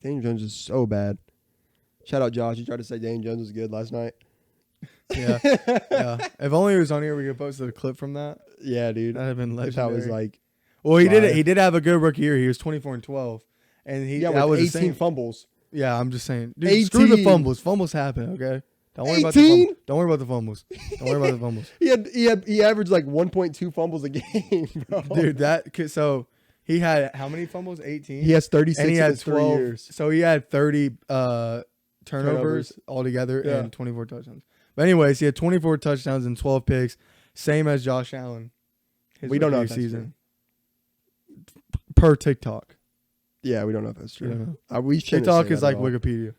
Daniel Jones is so bad. Shout out Josh. He tried to say Daniel Jones was good last night. Yeah, yeah. If only he was on here, we could post a clip from that. Yeah, dude. That'd have been legendary. That was like. Well, he did it. He did have a good rookie year. He was 24-12, and that was 18 fumbles. Yeah, I'm just saying. Dude, 18. Screw the fumbles. Fumbles happen. Okay. Don't worry about the fumbles. Don't worry about the fumbles. Don't worry about the fumbles. He averaged like 1.2 fumbles a game, bro. Dude, so he had how many fumbles? 18. He has 36 and he had 12 3 years. So he had 30 turnovers altogether and 24 touchdowns. But anyways, he had 24 touchdowns and 12 picks, same as Josh Allen. We don't know if that's season per TikTok. Yeah, we don't know if that's true. We TikTok is like Wikipedia.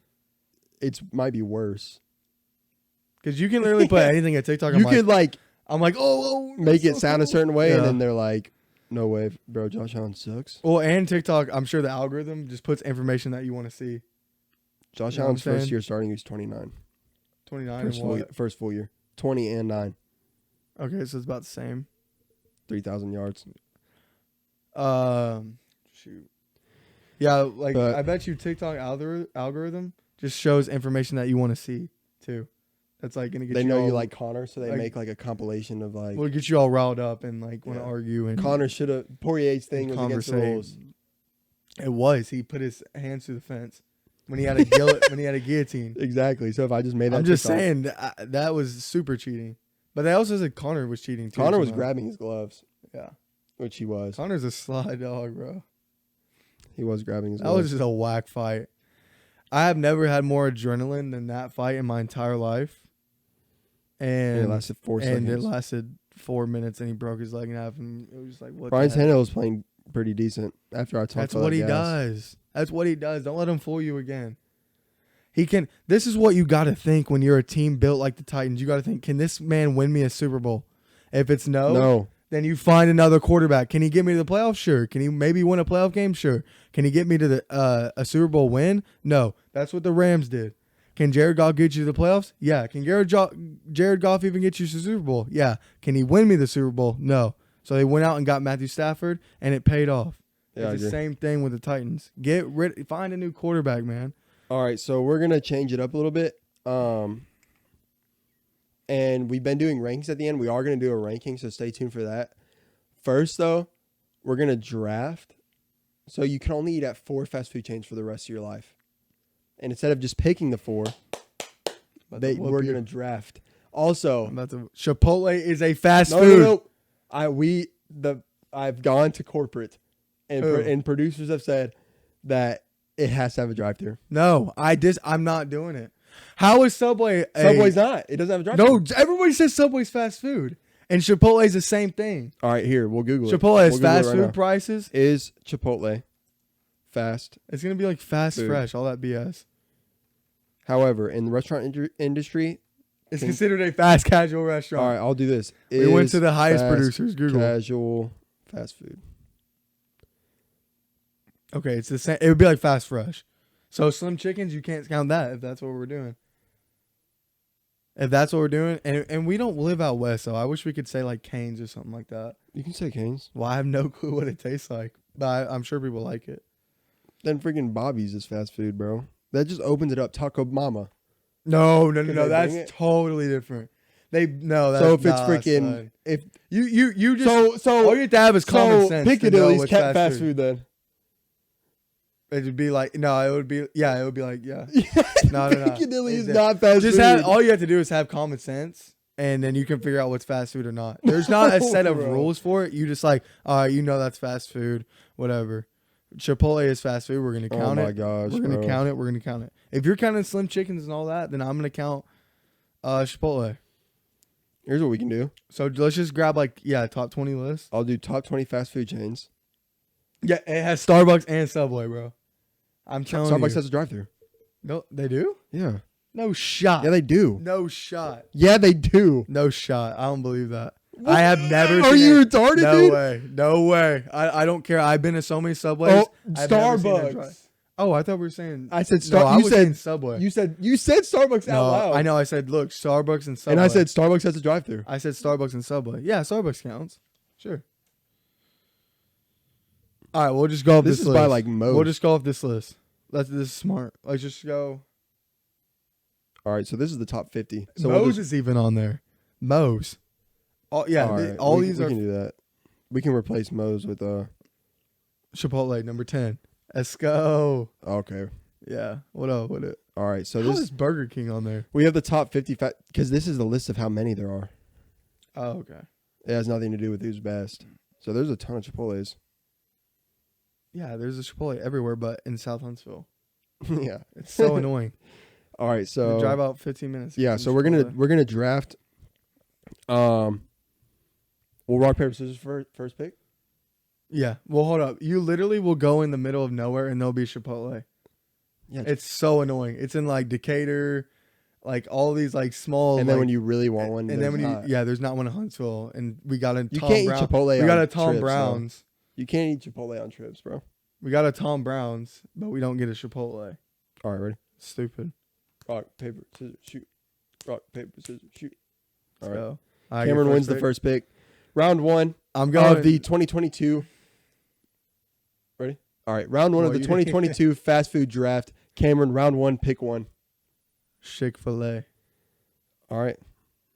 It might be worse. Because you can literally put anything at TikTok. I'm like, make it sound a certain way, and then they're like, no way, bro, Josh Allen sucks. Well, and TikTok, I'm sure the algorithm just puts information that you want to see. Josh Allen's first year starting, he's 29. 29 first full year. 20 and 9. Okay, so it's about the same. 3,000 yards. Shoot. Yeah, I bet you TikTok algorithm just shows information that you want to see, too. That's like gonna get They you know all, you like Connor, so they like- make like a compilation of like will get you all riled up and like want to Yeah. argue and Connor should have Poirier's thing was against the conversate. rules. It was. He put his hands through the fence when he had a when he had a guillotine. Exactly. So if I just made that, I'm just TikTok- saying that was super cheating. But they also said Connor was cheating too. Connor was somehow. grabbing his gloves, Yeah. which he was. Connor's a sly dog, bro. He was grabbing his That gloves. was just a whack fight. I have never had more adrenaline than that fight in my entire life. And it lasted 4 and seconds. it lasted 4 minutes, and he broke his leg in half, and it was just like, what? Brian the heck? Tannehill was playing pretty decent after I talked That's about what he gas. does. That's what he does. Don't let him fool you again. He can. This is what you got to think when you're a team built like the Titans. You got to think, can this man win me a Super Bowl? If it's no, then you find another quarterback. Can he get me to the playoffs? Sure. Can he maybe win a playoff game? Sure. Can he get me to the a Super Bowl win? No. That's what the Rams did. Can Jared Goff get you to the playoffs? Yeah. Can Jared Goff even get you to the Super Bowl? Yeah. Can he win me the Super Bowl? No. So they went out and got Matthew Stafford, and it paid off. Yeah, It's the same thing with the Titans. Find a new quarterback, man. All right, so we're gonna change it up a little bit. And we've been doing rankings at the end. We are gonna do a ranking, so stay tuned for that. First, though, we're gonna draft. So you can only eat at 4 fast food chains for the rest of your life. And instead of just picking the 4, we're gonna draft. Also, Chipotle is a fast no, food. no, no. I've gone to corporate, and producers have said that it has to have a drive-thru. No, I'm not doing it. How is Subway? Subway's not. It doesn't have a drive-thru. No, everybody says Subway's fast food, and Chipotle is the same thing. All right, here we'll Google it. Chipotle has We'll Google it fast right food now. prices. Is Chipotle fast? It's gonna be like fast Food. fresh, all that BS. However, in the restaurant industry, It's considered a fast casual all restaurant. right, I'll do this. We went to Is the highest fast producers. Google. Casual fast food. Okay, it's the same. It would be like fast fresh. So Slim Chickens, you can't count that if that's what we're doing. If that's what we're doing, and we don't live out west, so I wish we could say like Cane's or something like that. You can say Cane's. Well, I have no clue what it tastes like, but I'm sure people like it. Then freaking Bobby's is fast food, bro. That just opens it up. Taco Mama. No. Can they That's bring it? totally different. That's, So if it's nah, freaking son. if you just so all you have to have is common sense. to know Piccadilly's what's kept fast food then. It'd be like it would be like No. Piccadilly is It- not fast Just food. all you have to do is have common sense, and then you can figure out what's fast food or not. There's not a No, set of bro. rules for it. You just like, all right, that's fast food, whatever. Chipotle is fast food. We're gonna count oh it. my gosh, We're gonna bro. count it. We're gonna count it. If you're counting Slim Chickens and all that, then I'm gonna count Chipotle. Here's what we can do. So let's just grab top 20 list. I'll do top 20 fast food chains. Yeah, it has Starbucks and Subway, bro. I'm telling you. Starbucks has a drive-thru. No, they do? Yeah. No shot. Yeah, they do. No shot. Yeah, they do. No shot. I don't believe that. I have never. Are seen you it. retarded, No dude? way. No way. I don't care. I've been to so many Subways. Oh, I've never seen a Starbucks. drive- Oh, I thought we were saying. I said No, I you was said saying Subway. You said Starbucks No, out loud. I know. I said, look, Starbucks and Subway. And I said Starbucks has a drive-thru. I said Starbucks and Subway. Yeah, Starbucks counts. Sure. All right, we'll just go off This this is list. by like most. We'll just go off this list. This is smart. Let's just go. All right, so this is the top 50. So Moe's is even on there. Moe's. All these we are can do that. We can replace Moe's with Chipotle number 10. Let's go. okay. Yeah. What up with it? All right, so How this is Burger King on there? we have the top 50 because this is the list of how many there are. Oh, okay. It has nothing to do with who's best. So there's a ton of Chipotles. Yeah, there's a Chipotle everywhere, but in South Huntsville. Yeah. It's so annoying. All right, so You drive out 15 minutes. yeah, from so Chipotle. we're gonna draft. We'll rock paper scissors for first pick. Yeah. Well, hold up. You literally will go in the middle of nowhere and there'll be Chipotle. Yeah, It's so annoying. It's in like Decatur, like all these like small. and then like, when you really want one, and then when there's not. there's not one in Huntsville, and we got a You Tom can't Brown. eat Chipotle. We got on a Tom trips, Brown's. though. You can't eat Chipotle on trips, bro. We got a Tom Brown's, but we don't get a Chipotle. All right, ready? Stupid. Rock paper scissors shoot. Rock paper scissors shoot. All right. So, Cameron wins the first pick. Round one I'm going of the 2022. Ready? All right. Round one of Well, the you- 2022 fast food draft. Cameron, round one, pick one. Chick-fil-A. All right.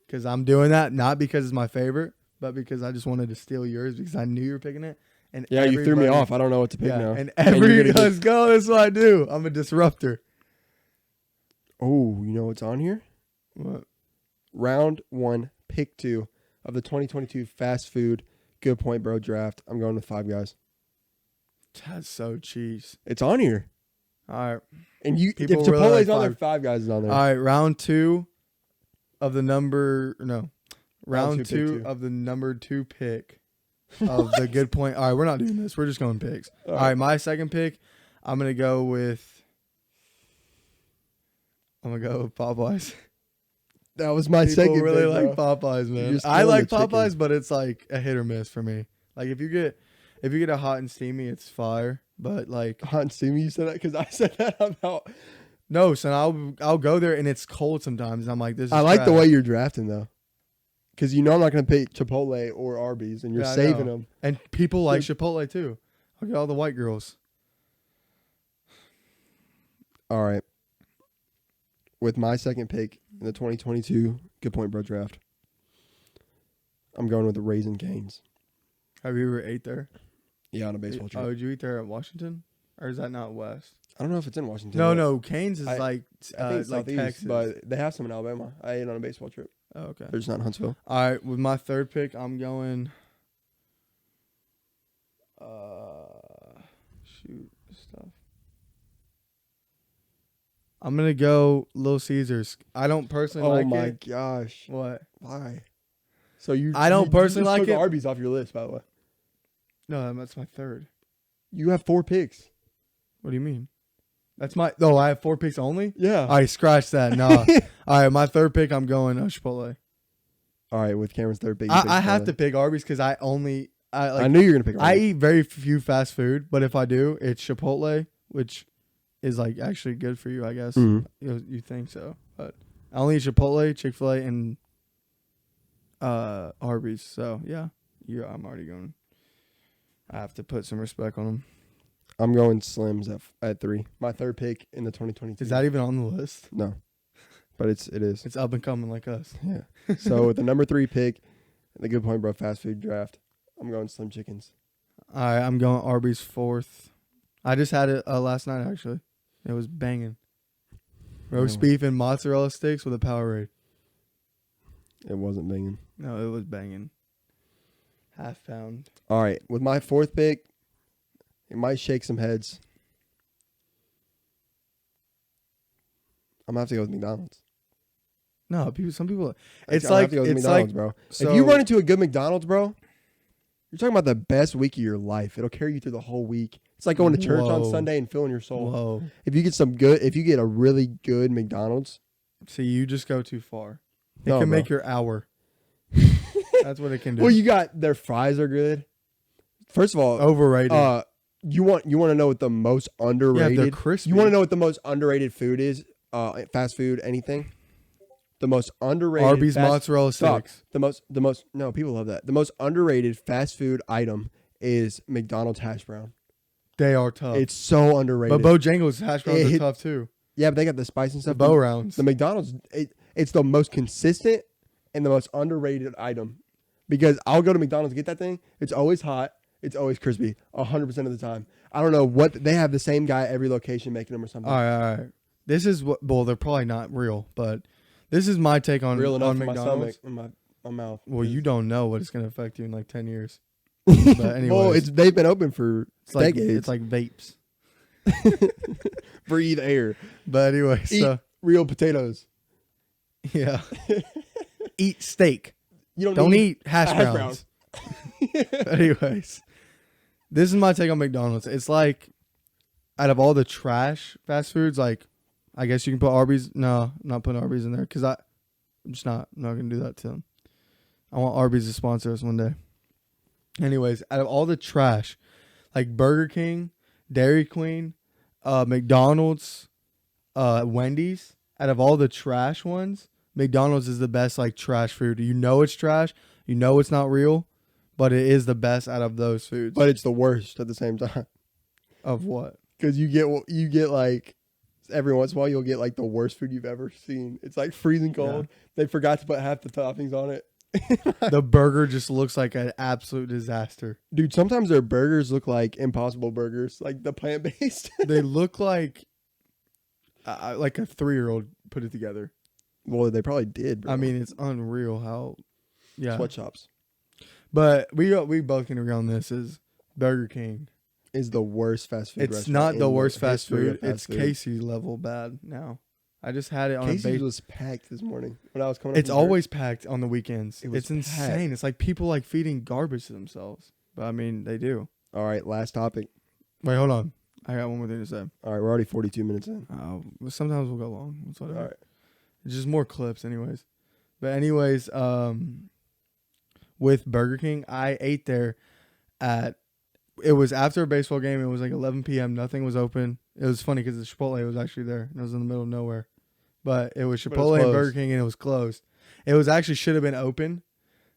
Because I'm doing that not because it's my favorite, but because I just wanted to steal yours because I knew you were picking it. And Yeah, you threw me off. I don't know what to pick now. And you're gonna let's go. That's what I do. I'm a disruptor. Oh, you know what's on here? What? Round 1, pick 2 of the 2022 fast food Good Point Bro draft. I'm going with Five Guys. That's so cheese. It's on here. All right. And if People Chipotle's really like on there, Five Guys is on there. All right. Round 2 of the number Round two, pick 2 two. of the number 2 pick of the Good Point. All right, we're not doing this. We're just going picks. All right, my second pick, I'm gonna go with Popeyes. That was my People second really pick, like bro. Popeyes, man. just I killing like the chicken. Popeyes, but it's like a hit or miss for me. Like if you get a hot and steamy, it's fire. But like Hot and steamy, you said that? Because I said that about... no, son, I'll go there and it's cold sometimes. And I'm like, this is I like the trash. way you're drafting, though. Because you know I'm not going to pick Chipotle or Arby's, and you're Yeah, I saving know. them. And people like Chipotle too. I'll get all the white girls. All right. With my second pick in the 2022 Good Point Bro draft, I'm going with the Raisin Canes. Have you ever ate there? Yeah, on a baseball trip. Oh, did you eat there at Washington? Or is that not West? I don't know if it's in Washington. No, but no. Canes is I think it's like Southeast, Texas. but they have some in Alabama. I ate on a baseball trip. Oh, okay. They're just not in Huntsville. All right. With my third pick, I'm going. Shoot stuff. I'm gonna go Little Caesars. I don't personally like Oh my it. gosh! What? Why? So you? I don't you personally just like took it. Arby's off your list, by the way. No, that's my third. You have 4 picks. What do you mean? That's my. Oh, I have 4 picks only. Yeah. All right, scratch that. Nah. All right, my third pick. I'm going Chipotle. All right, with Cameron's third pick. you picked I have Chipotle. to pick Arby's because I knew you were gonna pick. I Arby's. eat very few fast food, but if I do, it's Chipotle, which is like actually good for you, I guess. Mhm. You think so, but I only eat Chipotle, Chick-fil-A, and Arby's. So yeah, I'm already going. I have to put some respect on them. I'm going Slims at 3. My third pick in the 2022. Is that even on the list? No, but it is. It's up and coming like us. Yeah. So with the number 3 pick in the Good Point Bro fast food draft, I'm going Slim Chickens. All right, I'm going Arby's 4th. I just had it last night actually. It was banging. Roast beef and mozzarella sticks with a Powerade. It wasn't banging. No, it was banging. Half pound. All right, with my 4th pick, it might shake some heads. I'm gonna have to go with McDonald's. No, some people. I'm It's gonna like have to go with it's McDonald's, like bro. so, If you run into a good McDonald's, bro, you're talking about the best week of your life. It'll carry you through the whole week. It's like going to church on Whoa. Sunday and filling your soul. Whoa. If you get a really good McDonald's, See, you just go too far. It No, can bro. make your hour. That's what it can do. well, you got their fries are good. First of all, Overrated. you want to know what the most underrated? they're crispy. You want to know what the most underrated food is? Fast food, anything. The most underrated Arby's mozzarella Stop. sticks. The most no, people love that. The most underrated fast food item is McDonald's hash brown. They are tough. It's so underrated. But Bojangles hash browns are tough too. Yeah, but they got the spice and The stuff. bow rounds. The McDonald's, it's the most consistent and the most underrated item. Because I'll go to McDonald's and get that thing. It's always hot. It's always crispy. 100% of the time. I don't know what they have the same guy at every location making them or something. All right. This is what. Well, they're probably not real, but this is my take on Real enough on for my McDonald's. stomach and my mouth. Well, you don't know what it's going to affect you in like 10 years. But anyways, Well, they've been open for it's like decades. it's like vapes. Breathe air. But anyway, Eat so real potatoes. yeah. Eat steak. You Don't need eat hash browns. Anyways, this is my take on McDonald's. It's like, out of all the trash fast foods, like, I guess you can put Arby's. No, I'm not putting Arby's in there because I'm just not gonna do that to them. I want Arby's to sponsor us one day. Anyways, out of all the trash, like Burger King, Dairy Queen, McDonald's, Wendy's, out of all the trash ones, McDonald's is the best like trash food. You know it's trash. You know it's not real, but it is the best out of those foods. But it's the worst at the same time. Of what? Because you get like every once in a while you'll get like the worst food you've ever seen. It's like freezing cold. They forgot to put half the toppings on it. The burger just looks like an absolute disaster. Dude, sometimes their burgers look like Impossible Burgers, like the plant-based. They look like a 3-year-old put it together. Well, they probably did, bro. I mean, it's unreal how. Yeah. Sweatshops But we both can agree on this is Burger King. is the worst fast food It's restaurant not the in worst fast history food. of fast It's food. Casey level bad now. I just had it on Casey's a base. was packed this morning when I was coming up. It's from church. always packed on the weekends. It was It's insane. packed. It's like people like feeding garbage to themselves. But I mean, they do. All right, last topic. Wait, hold on. I got one more thing to say. All right, we're already 42 minutes in. Sometimes we'll go long. It's whatever. All right. It's just more clips, anyways. But anyways, with Burger King, I ate there it was after a baseball game. It was like 11 p.m. Nothing was open. It was funny because the Chipotle was actually there. It was in the middle of nowhere. But it was Chipotle and Burger King, and it was closed. It was actually should have been open,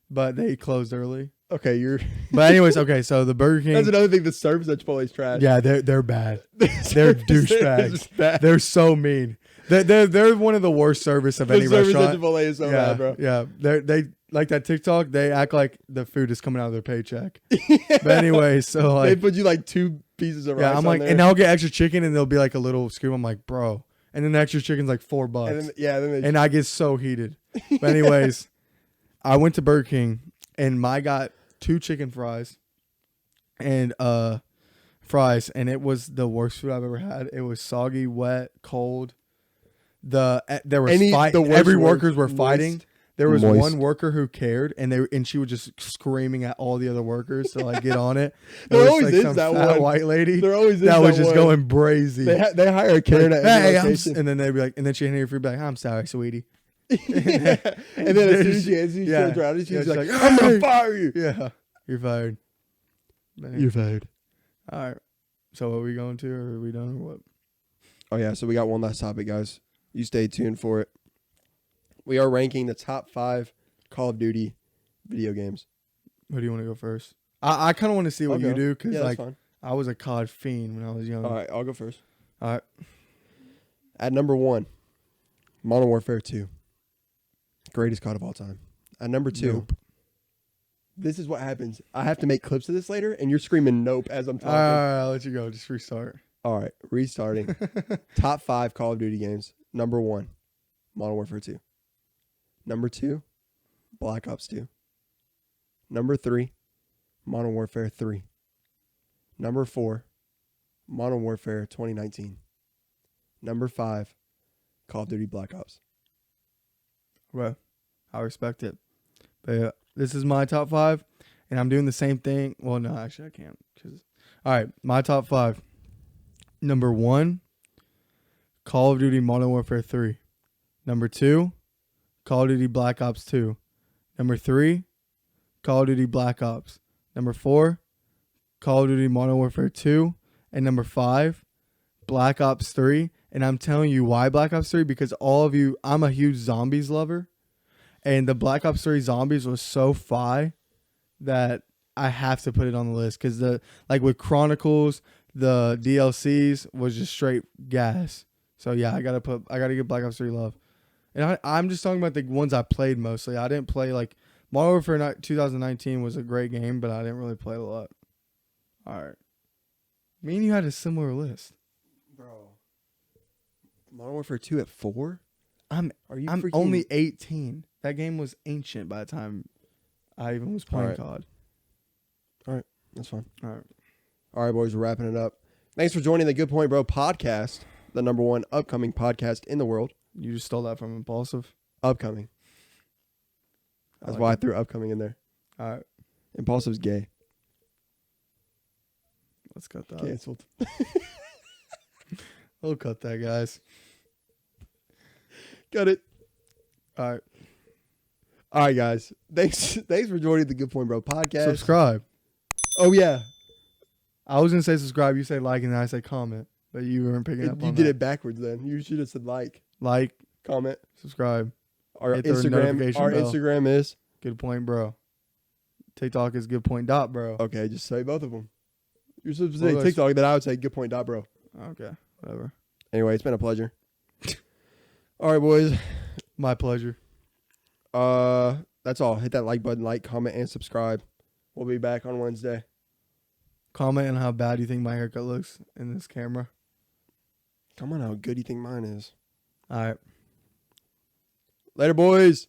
but they closed early. Okay, you're. But anyways, okay, so the Burger King. That's another thing. The service at Chipotle is trash. Yeah, they're bad. They're douchebags. Bad. They're so mean. They're one of the worst service of any The service restaurant. at Chipotle is so yeah, bad, bro. Yeah, they like that TikTok. They act like the food is coming out of their paycheck. But anyway, so They like, put you like 2 pieces of rice. yeah, I'm on like, there. and I'll get extra chicken, and there'll be like a little scoop. I'm like, bro, and then the extra chicken's like $4, And then, yeah, then they and I get so heated. But anyways, I went to Burger King, and I got 2 chicken fries, and and it was the worst food I've ever had. It was soggy, wet, cold. There was fight. the worst Every word, workers were fighting. moist. There was Moist. one worker who cared, and she was just screaming at all the other workers to like get on it. There was, always like, is some that fat one. white lady There always is that was that just one. going brazy. They hire a Karen Like, at every hey, location. and then they'd be like, and then she'd hand you food, be like, I'm sorry, sweetie. Yeah. And then as soon as she turns around, she's like, I'm "Hey." gonna fire you. Yeah, you're fired. But You're fired. all right. So are we going to, or are we done, or what? Oh yeah, so we got one last topic, guys. You stay tuned for it. We are ranking the top 5 Call of Duty video games. Who do you want to go first? I kind of want to see what I'll you go. do because Yeah, like that's fine. I was a COD fiend when I was young. All right, I'll go first. All right. At number 1, Modern Warfare 2. Greatest COD of all time. At number 2, Nope. this is what happens. I have to make clips of this later, and you're screaming nope as I'm All talking. right, I'll let you go. Just restart. All right, restarting. Top 5 Call of Duty games. Number 1, Modern Warfare 2. Number 2, Black Ops 2. Number 3, Modern Warfare 3. Number 4, Modern Warfare 2019. Number 5, Call of Duty Black Ops. Well, I respect it. But yeah, this is my top 5, and I'm doing the same thing. Well, no, actually, I can't. All right, my top 5. Number 1, Call of Duty Modern Warfare 3. Number 2, Call of Duty Black Ops 2. Number 3, Call of Duty Black Ops. Number 4, Call of Duty Modern Warfare 2. And number 5, Black Ops 3. And I'm telling you why Black Ops 3, because all of you, I'm a huge zombies lover. And the Black Ops 3 zombies was so fi that I have to put it on the list. Because with Chronicles, the DLCs was just straight gas. So yeah, I gotta give Black Ops 3 love. And I'm just talking about the ones I played mostly. I didn't play like Modern Warfare 2019 was a great game, but I didn't really play a lot. All right. Me and you had a similar list. Bro. Modern Warfare 2 at 4? I'm freaking... only 18. That game was ancient by the time I even was playing COD. All right. That's fine. All All right, boys. We're wrapping it up. Thanks for joining the Good Point Bro podcast, the number 1 upcoming podcast in the world. You just stole that from Impulsive. Upcoming. That's why I threw upcoming in there. All right. Impulsive's gay. Let's cut that. Canceled. We'll cut that, guys. Got it. All right. All right, guys. Thanks for joining the Good Point Bro podcast. Subscribe. Oh, yeah. I was going to say subscribe. You say like, and then I say comment. But you weren't picking up on You that. did it backwards then. You should have said like, Like, comment. subscribe. Our Hit the Instagram notification bell. Instagram is... Good point, bro. TikTok is good point dot, bro. Okay, just say both of them. You're supposed to Well, say TikTok, then I would say Good Point Bro. Okay, whatever. Anyway, it's been a pleasure. All right, boys. My pleasure. That's all. Hit that like button, comment, and subscribe. We'll be back on Wednesday. Comment on how bad you think my haircut looks in this camera. Come on, how good you think mine is. All right. Later, boys.